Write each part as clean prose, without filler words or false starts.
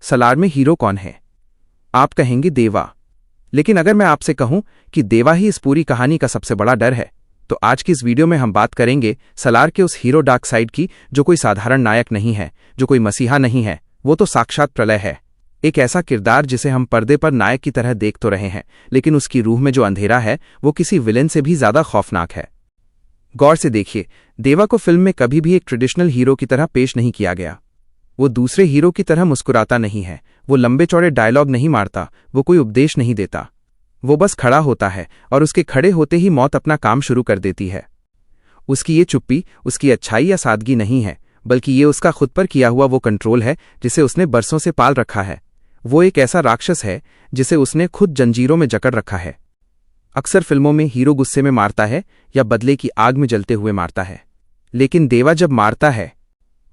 सलार में हीरो कौन है? आप कहेंगे देवा। लेकिन अगर मैं आपसे कहूं कि देवा ही इस पूरी कहानी का सबसे बड़ा डर है, तो आज की इस वीडियो में हम बात करेंगे सलार के उस हीरो डार्क साइड की, जो कोई साधारण नायक नहीं है, जो कोई मसीहा नहीं है, वो तो साक्षात प्रलय है। एक ऐसा किरदार जिसे हम पर्दे पर नायक की तरह देख तो रहे हैं, लेकिन उसकी रूह में जो अंधेरा है वो किसी विलेन से भी ज्यादा खौफनाक है। गौर से देखिए, देवा को फिल्म में कभी भी एक ट्रेडिशनल हीरो की तरह पेश नहीं किया गया। वो दूसरे हीरो की तरह मुस्कुराता नहीं है, वो लंबे चौड़े डायलॉग नहीं मारता, वो कोई उपदेश नहीं देता। वो बस खड़ा होता है और उसके खड़े होते ही मौत अपना काम शुरू कर देती है। उसकी ये चुप्पी उसकी अच्छाई या सादगी नहीं है, बल्कि ये उसका खुद पर किया हुआ वो कंट्रोल है जिसे उसने बरसों से पाल रखा है। वो एक ऐसा राक्षस है जिसे उसने खुद जंजीरों में जकड़ रखा है। अक्सर फिल्मों में हीरो गुस्से में मारता है या बदले की आग में जलते हुए मारता है, लेकिन देवा जब मारता है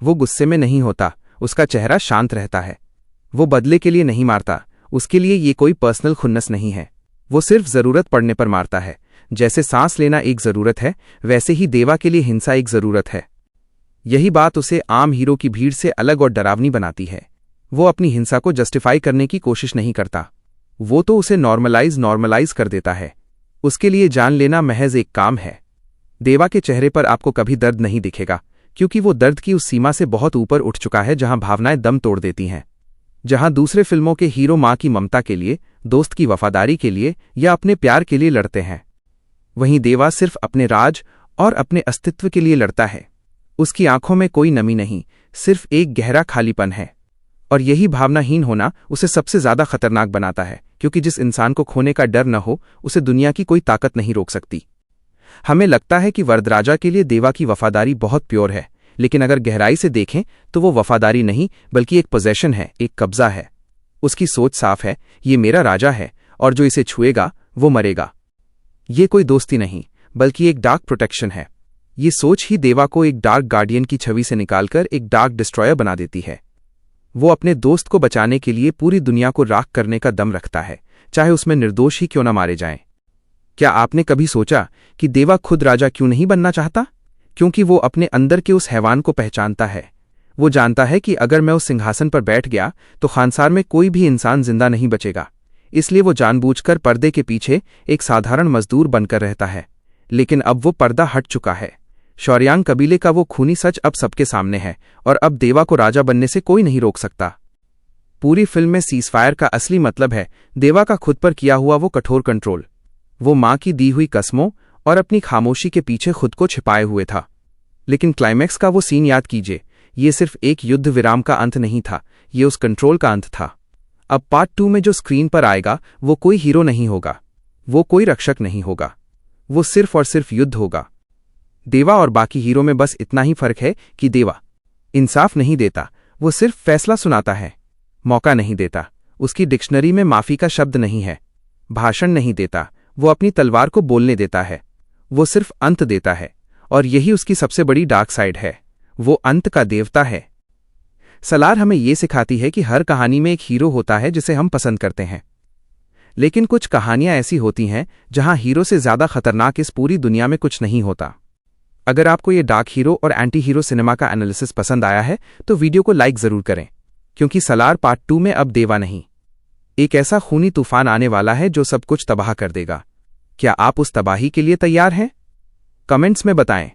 वो गुस्से में नहीं होता, उसका चेहरा शांत रहता है। वो बदले के लिए नहीं मारता, उसके लिए ये कोई पर्सनल खुन्नस नहीं है। वो सिर्फ जरूरत पड़ने पर मारता है। जैसे सांस लेना एक जरूरत है, वैसे ही देवा के लिए हिंसा एक जरूरत है। यही बात उसे आम हीरो की भीड़ से अलग और डरावनी बनाती है। वो अपनी हिंसा को जस्टिफाई करने की कोशिश नहीं करता, वो तो उसे नॉर्मलाइज कर देता है। उसके लिए जान लेना महज एक काम है। देवा के चेहरे पर आपको कभी दर्द नहीं दिखेगा, क्योंकि वो दर्द की उस सीमा से बहुत ऊपर उठ चुका है जहां भावनाएं दम तोड़ देती हैं। जहां दूसरे फिल्मों के हीरो मां की ममता के लिए, दोस्त की वफादारी के लिए या अपने प्यार के लिए लड़ते हैं, वहीं देवा सिर्फ अपने राज और अपने अस्तित्व के लिए लड़ता है। उसकी आंखों में कोई नमी नहीं, सिर्फ एक गहरा खालीपन है। और यही भावनाहीन होना उसे सबसे ज्यादा खतरनाक बनाता है, क्योंकि जिस इंसान को खोने का डर न हो, उसे दुनिया की कोई ताकत नहीं रोक सकती। हमें लगता है कि वरदराजा के लिए देवा की वफादारी बहुत प्योर है, लेकिन अगर गहराई से देखें तो वो वफादारी नहीं, बल्कि एक पोजेशन है, एक कब्जा है। उसकी सोच साफ है, ये मेरा राजा है और जो इसे छुएगा वो मरेगा। ये कोई दोस्ती नहीं, बल्कि एक डार्क प्रोटेक्शन है। ये सोच ही देवा को एक डार्क गार्डियन की छवि से निकालकर एक डार्क डिस्ट्रॉयर बना देती है। वो अपने दोस्त को बचाने के लिए पूरी दुनिया को राख करने का दम रखता है, चाहे उसमें निर्दोष ही क्यों न मारे जाएं। क्या आपने कभी सोचा कि देवा खुद राजा क्यों नहीं बनना चाहता? क्योंकि वो अपने अंदर के उस हैवान को पहचानता है। वो जानता है कि अगर मैं उस सिंहासन पर बैठ गया तो खानसार में कोई भी इंसान जिंदा नहीं बचेगा। इसलिए वो जानबूझकर पर्दे के पीछे एक साधारण मजदूर बनकर रहता है। लेकिन अब वो पर्दा हट चुका है। शौर्यांग कबीले का वो खूनी सच अब सबके सामने है, और अब देवा को राजा बनने से कोई नहीं रोक सकता। पूरी फिल्म में सीजफायर का असली मतलब है देवा का खुद पर किया हुआ वो कठोर कंट्रोल। वो मां की दी हुई कसमों और अपनी खामोशी के पीछे खुद को छिपाए हुए था। लेकिन क्लाइमैक्स का वो सीन याद कीजिए, ये सिर्फ एक युद्ध विराम का अंत नहीं था, ये उस कंट्रोल का अंत था। अब पार्ट 2 में जो स्क्रीन पर आएगा वो कोई हीरो नहीं होगा, वो कोई रक्षक नहीं होगा, वो सिर्फ और सिर्फ युद्ध होगा। देवा और बाकी हीरो में बस इतना ही फर्क है कि देवा इंसाफ नहीं देता, वो सिर्फ फैसला सुनाता है, मौका नहीं देता। उसकी डिक्शनरी में माफी का शब्द नहीं है, भाषण नहीं देता, वो अपनी तलवार को बोलने देता है। वो सिर्फ अंत देता है, और यही उसकी सबसे बड़ी डार्क साइड है। वो अंत का देवता है। सलार हमें ये सिखाती है कि हर कहानी में एक हीरो होता है जिसे हम पसंद करते हैं, लेकिन कुछ कहानियां ऐसी होती हैं जहां हीरो से ज्यादा खतरनाक इस पूरी दुनिया में कुछ नहीं होता। अगर आपको ये डार्क हीरो और एंटी हीरो सिनेमा का एनालिसिस पसंद आया है तो वीडियो को लाइक जरूर करें, क्योंकि सलार पार्ट 2 में अब देवा नहीं, एक ऐसा खूनी तूफान आने वाला है जो सब कुछ तबाह कर देगा। क्या आप उस तबाही के लिए तैयार हैं? कमेंट्स में बताएं।